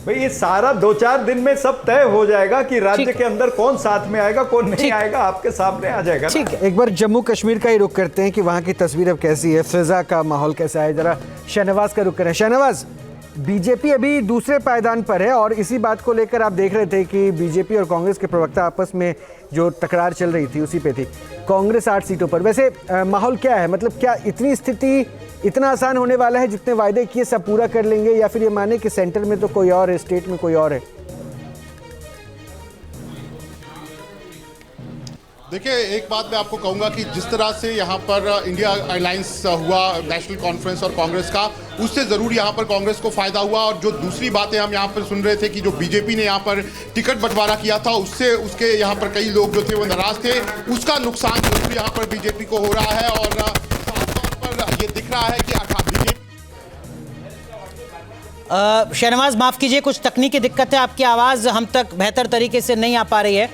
भाई ये सारा 2-4 दिन में सब तय हो जाएगा कि राज्य के अंदर कौन साथ में आएगा, कौन नहीं आएगा, आपके सामने आ जाएगा। ठीक है, एक बार जम्मू कश्मीर का ही रुख करते हैं कि वहाँ की तस्वीर अब कैसी है, फिजा का माहौल कैसा है। जरा शाहनवाज का रुख करें। शाहनवाज, बीजेपी अभी दूसरे पायदान पर है और इसी बात को लेकर आप देख रहे थे कि बीजेपी और कांग्रेस के प्रवक्ता आपस में जो तकरार चल रही थी उसी पे थी। कांग्रेस 8 सीटों पर। वैसे माहौल क्या है, मतलब क्या इतनी स्थिति इतना आसान होने वाला है, जितने वायदे किए सब पूरा कर लेंगे, या फिर ये माने कि सेंटर में तो कोई और है, स्टेट में कोई और है? देखिए, एक बात मैं आपको कहूंगा कि जिस तरह से यहाँ पर इंडिया अलायंस हुआ नेशनल कॉन्फ्रेंस और कांग्रेस का, उससे ज़रूर यहाँ पर कांग्रेस को फ़ायदा हुआ। और जो दूसरी बातें हम यहाँ पर सुन रहे थे कि जो बीजेपी ने यहाँ पर टिकट बंटवारा किया था, उससे उसके यहाँ पर कई लोग जो थे वो नाराज़ थे, उसका नुकसान जरूर यहाँ पर बीजेपी को हो रहा है। और साफ तौर पर ये दिख रहा है कि शहनवाज माफ़ कीजिए, कुछ तकनीकी दिक्कत है, आपकी आवाज़ हम तक बेहतर तरीके से नहीं आ पा रही है।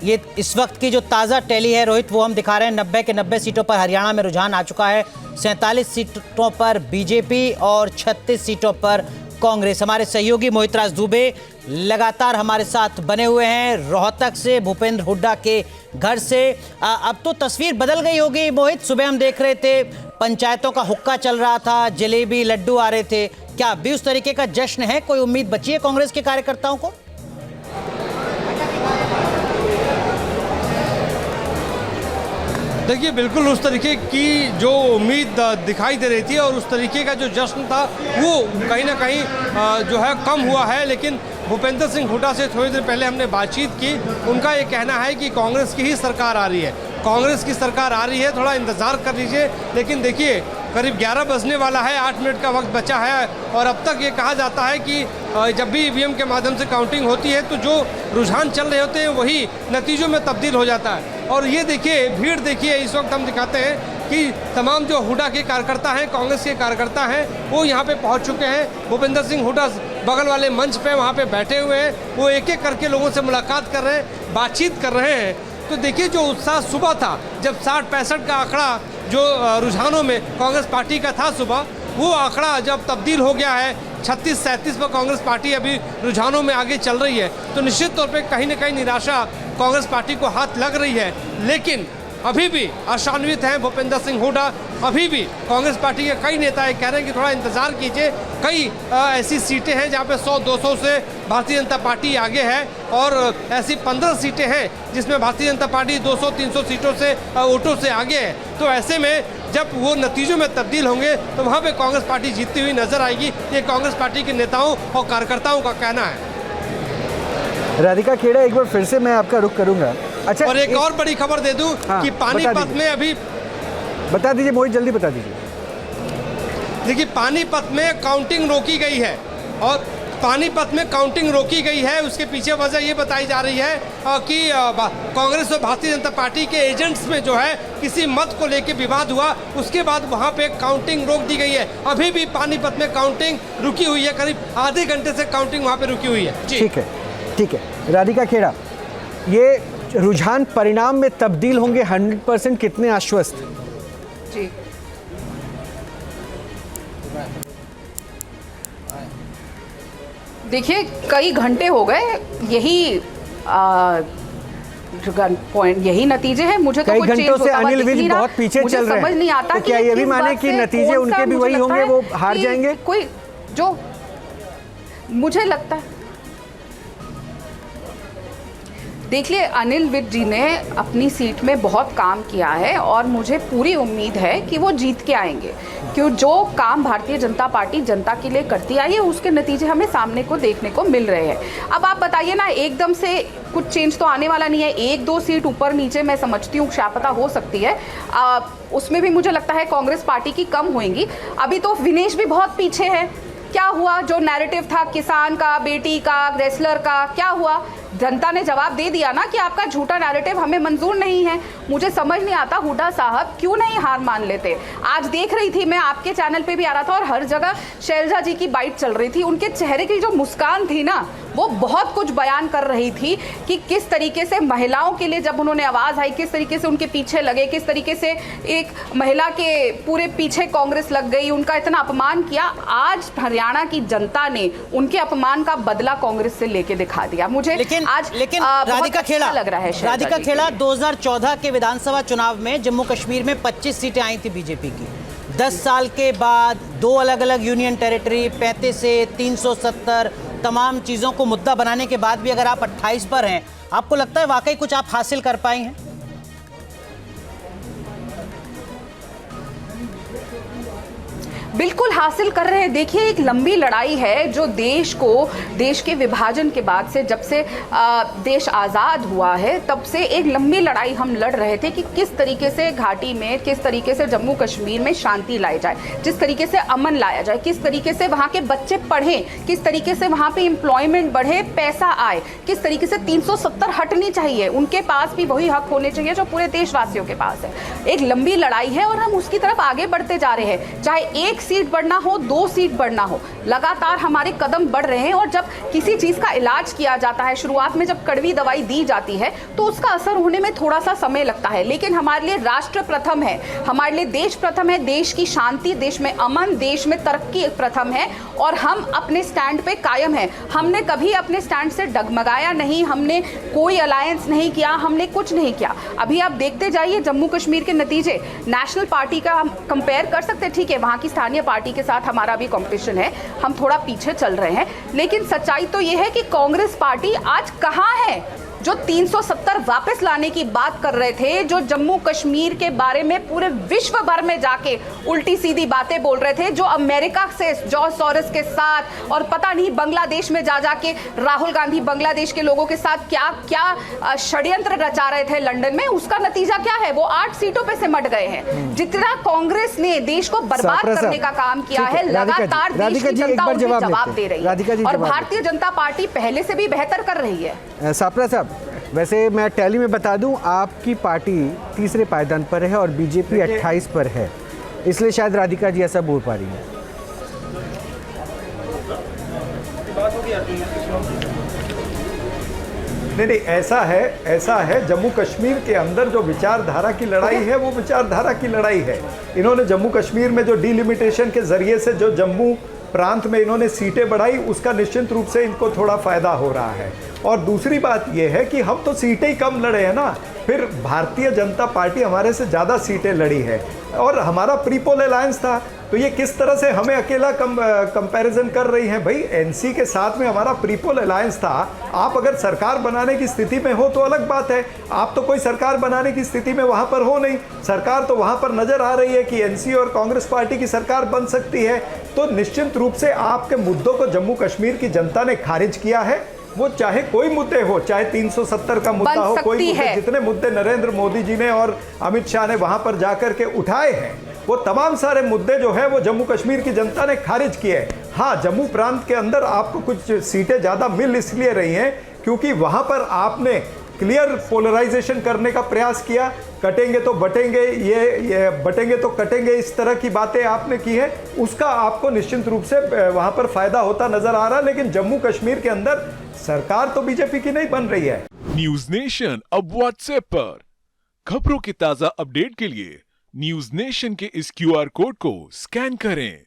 ये इस वक्त की जो ताज़ा टैली है रोहित, वो हम दिखा रहे हैं। 90 के 90 सीटों पर हरियाणा में रुझान आ चुका है। 47 सीटों पर बीजेपी और 36 सीटों पर कांग्रेस। हमारे सहयोगी मोहित राज दुबे लगातार हमारे साथ बने हुए हैं रोहतक से, भूपेंद्र हुड्डा के घर से। अब तो तस्वीर बदल गई होगी मोहित। सुबह हम देख रहे थे पंचायतों का हुक्का चल रहा था, जलेबी लड्डू आ रहे थे। क्या अभी उस तरीके का जश्न है? कोई उम्मीद बची है कांग्रेस के कार्यकर्ताओं को? देखिए, बिल्कुल उस तरीके की जो उम्मीद दिखाई दे रही थी और उस तरीके का जो जश्न था वो कहीं ना कहीं जो है कम हुआ है। लेकिन भूपेंद्र सिंह हुड्डा से थोड़ी देर पहले हमने बातचीत की, उनका ये कहना है कि कांग्रेस की ही सरकार आ रही है, कांग्रेस की सरकार आ रही है, थोड़ा इंतज़ार कर लीजिए। लेकिन देखिए, करीब 11 बजने वाला है, 8 मिनट का वक्त बचा है और अब तक ये कहा जाता है कि जब भी ईवीएम के माध्यम से काउंटिंग होती है तो जो रुझान चल रहे होते हैं वही नतीजों में तब्दील हो जाता है। और ये देखिए, भीड़ देखिए, इस वक्त हम दिखाते हैं कि तमाम जो हुड्डा के कार्यकर्ता हैं, कांग्रेस के कार्यकर्ता हैं, वो यहाँ पे पहुँच चुके हैं। भूपेंद्र सिंह हुड्डा बगल वाले मंच पे वहाँ पे बैठे हुए हैं, वो एक एक करके लोगों से मुलाकात कर रहे हैं, बातचीत कर रहे हैं। तो देखिए, जो उत्साह सुबह था, जब 60-65 का आंकड़ा जो रुझानों में कांग्रेस पार्टी का था सुबह, वो आंकड़ा जब तब्दील हो गया है 36-37 पर कांग्रेस पार्टी अभी रुझानों में आगे चल रही है, तो निश्चित तौर पे कहीं ना कहीं निराशा कांग्रेस पार्टी को हाथ लग रही है। लेकिन अभी भी आशान्वित हैं भूपेंद्र सिंह हुड्डा। अभी भी कांग्रेस पार्टी के कई नेता कह रहे हैं कि थोड़ा इंतजार कीजिए। कई ऐसी सीटें हैं जहां पे 100-200 से भारतीय जनता पार्टी आगे है और ऐसी 15 सीटें हैं जिसमें भारतीय जनता पार्टी 200-300 सीटों से वोटों से आगे है। तो ऐसे में जब वो नतीजों में तब्दील होंगे तो वहाँ पे कांग्रेस पार्टी जीतती हुई नजर आएगी। ये कांग्रेस पार्टी के नेताओं और कार्यकर्ताओं का कहना है। राधिका खेड़ा, एक बार फिर से मैं आपका रुख करूंगा। अच्छा, और एक और बड़ी खबर दे दूं कि पानीपत में अभी बता दीजिए मोहित, जल्दी बता दीजिए। देखिए, पानीपत में काउंटिंग रोकी गई है और पानीपत में काउंटिंग रोकी गई है। उसके पीछे वजह ये बताई जा रही है कि कांग्रेस और भारतीय जनता पार्टी के एजेंट्स में जो है किसी मत को लेकर विवाद हुआ, उसके बाद वहां पे काउंटिंग रोक दी गई है। अभी भी पानीपत में काउंटिंग रुकी हुई है, करीब आधे घंटे से काउंटिंग वहां पे रुकी हुई है। ठीक है, ठीक है। राधिका खेड़ा, ये रुझान परिणाम में तब्दील होंगे 100%, कितने आश्वस्त? जी, देखिए, कई घंटे हो गए, यही पॉइंट, यही नतीजे हैं। मुझे तो कई कुछ घंटों से अनिल विज बहुत पीछे चल रहे हैं। समझ नहीं आता तो कि क्या ये भी किस माने बात कि से नतीजे कौन सा, उनके भी मुझे वही लगता होंगे, है वो हार कि जाएंगे? कोई जो मुझे लगता है, देखिए, अनिल विज जी ने अपनी सीट में बहुत काम किया है और मुझे पूरी उम्मीद है कि वो जीत के आएंगे, क्यों जो काम भारतीय जनता पार्टी जनता के लिए करती आई है उसके नतीजे हमें सामने को देखने को मिल रहे हैं। अब आप बताइए ना, एकदम से कुछ चेंज तो आने वाला नहीं है। 1-2 सीट ऊपर नीचे मैं समझती हूँ शापता हो सकती है, उसमें भी मुझे लगता है कांग्रेस पार्टी की कम होंगी। अभी तो विनेश भी बहुत पीछे है। क्या हुआ? जो नैरेटिव था किसान का, बेटी का, रेसलर का, क्या हुआ? जनता ने जवाब दे दिया ना कि आपका झूठा नैरेटिव हमें मंजूर नहीं है। मुझे समझ नहीं आता हुड्डा साहब क्यों नहीं हार मान लेते। आज देख रही थी मैं, आपके चैनल पे भी आ रहा था और हर जगह शैलजा जी की बाइट चल रही थी। उनके चेहरे की जो मुस्कान थी ना, वो बहुत कुछ बयान कर रही थी कि किस तरीके से महिलाओं के लिए जब उन्होंने आवाज आई, किस तरीके से उनके पीछे लगे, किस तरीके से एक महिला के पूरे पीछे कांग्रेस लग गई, उनका इतना अपमान किया। आज हरियाणा की जनता ने उनके अपमान का बदला कांग्रेस से लेके दिखा दिया। मुझे लेकिन बहुत राधिका अच्छा खेड़ा लग रहा है। राधिका खेड़ा 2014 के विधानसभा चुनाव में जम्मू कश्मीर में 25 सीटें आई थी बीजेपी की। 10 साल के बाद 2 अलग अलग यूनियन टेरिटरी, 35 से 370, तमाम चीज़ों को मुद्दा बनाने के बाद भी अगर आप 28 पर हैं, आपको लगता है वाकई कुछ आप हासिल कर पाए हैं? बिल्कुल हासिल कर रहे हैं। देखिए, एक लंबी लड़ाई है जो देश के विभाजन के बाद से, जब से देश आज़ाद हुआ है, तब से एक लंबी लड़ाई हम लड़ रहे थे कि किस तरीके से घाटी में, किस तरीके से जम्मू कश्मीर में शांति लाई जाए, जिस तरीके से अमन लाया जाए, किस तरीके से वहाँ के बच्चे पढ़ें, किस तरीके से वहाँ पे एम्प्लॉयमेंट बढ़े, पैसा आए, किस तरीके से 370 हटनी चाहिए, उनके पास भी वही हक होने चाहिए जो पूरे देशवासियों के पास है। एक लंबी लड़ाई है और हम उसकी तरफ आगे बढ़ते जा रहे हैं। चाहे 1 सीट बढ़ना हो, 2 सीट बढ़ना हो, लगातार हमारे कदम बढ़ रहे हैं। और जब किसी चीज का इलाज किया जाता है, शुरुआत में जब कड़वी दवाई दी जाती है तो उसका असर होने में थोड़ा सा समय लगता है, लेकिन हमारे लिए राष्ट्र प्रथम है, हमारे लिए देश प्रथम है। देश की शांति, देश में अमन, देश में तरक्की प्रथम है और हम अपने स्टैंड पे कायम है। हमने कभी अपने स्टैंड से डगमगाया नहीं, हमने कोई अलायंस नहीं किया, हमने कुछ नहीं किया। अभी आप देखते जाइए जम्मू कश्मीर के नतीजे। नेशनल पार्टी का हम कंपेयर कर सकते हैं, ठीक है, वहां की स्थानीय पार्टी के साथ हमारा भी कंपटीशन है, हम थोड़ा पीछे चल रहे हैं, लेकिन सच्चाई तो यह है कि कांग्रेस पार्टी आज कहां है? जो 370 वापस लाने की बात कर रहे थे, जो जम्मू कश्मीर के बारे में पूरे विश्व भर में जाके उल्टी सीधी बातें बोल रहे थे, जो अमेरिका से जॉर्ज सोरोस के साथ और पता नहीं बांग्लादेश में जा जाके राहुल गांधी बांग्लादेश के लोगों के साथ क्या क्या षड्यंत्र रचा रहे थे लंदन में, उसका नतीजा क्या है? वो 8 सीटों पे सिमट गए हैं। जितना कांग्रेस ने देश को बर्बाद करने का काम किया है, लगातार देश की जनता उन्हें जवाब दे रही है और भारतीय जनता पार्टी पहले से भी बेहतर कर रही है। सापरा साहब, वैसे मैं टैली में बता दूं, आपकी पार्टी तीसरे पायदान पर है और बीजेपी 28 पर है, इसलिए शायद राधिका जी ऐसा बोल पा रही है। नहीं, ऐसा है जम्मू कश्मीर के अंदर जो विचारधारा की लड़ाई है, वो विचारधारा की लड़ाई है। इन्होंने जम्मू कश्मीर में जो डिलिमिटेशन के जरिए से जो जम्मू प्रांत में इन्होंने सीटें बढ़ाई, उसका निश्चित रूप से इनको थोड़ा फायदा हो रहा है। और दूसरी बात यह है कि हम तो सीटें ही कम लड़े हैं ना, फिर भारतीय जनता पार्टी हमारे से ज़्यादा सीटें लड़ी है और हमारा प्रीपोल अलायंस था। तो ये किस तरह से हमें अकेला कंपैरिजन कर रही हैं? भाई, एनसी के साथ में हमारा प्रीपोल अलायंस था। आप अगर सरकार बनाने की स्थिति में हो तो अलग बात है, आप तो कोई सरकार बनाने की स्थिति में वहाँ पर हो नहीं। सरकार तो वहाँ पर नज़र आ रही है कि एनसी और कांग्रेस पार्टी की सरकार बन सकती है। तो निश्चित रूप से आपके मुद्दों को जम्मू कश्मीर की जनता ने खारिज किया है। वो चाहे कोई मुद्दे हो, चाहे 370 का मुद्दा हो, कोई मुद्दे, जितने मुद्दे नरेंद्र मोदी जी ने और अमित शाह ने वहां पर जाकर के उठाए हैं, वो तमाम सारे मुद्दे जो है वो जम्मू कश्मीर की जनता ने खारिज किए। हाँ, जम्मू प्रांत के अंदर आपको कुछ सीटें ज़्यादा मिल इसलिए रही हैं क्योंकि वहां पर आपने क्लियर पोलराइजेशन करने का प्रयास किया। कटेंगे तो बटेंगे, ये बटेंगे तो कटेंगे, इस तरह की बातें आपने की है, उसका आपको निश्चित रूप से वहां पर फायदा होता नजर आ रहा है। लेकिन जम्मू कश्मीर के अंदर सरकार तो बीजेपी की नहीं बन रही है। न्यूज नेशन अब व्हाट्सएप पर खबरों की ताजा अपडेट के लिए न्यूज नेशन के इस QR कोड को स्कैन करें।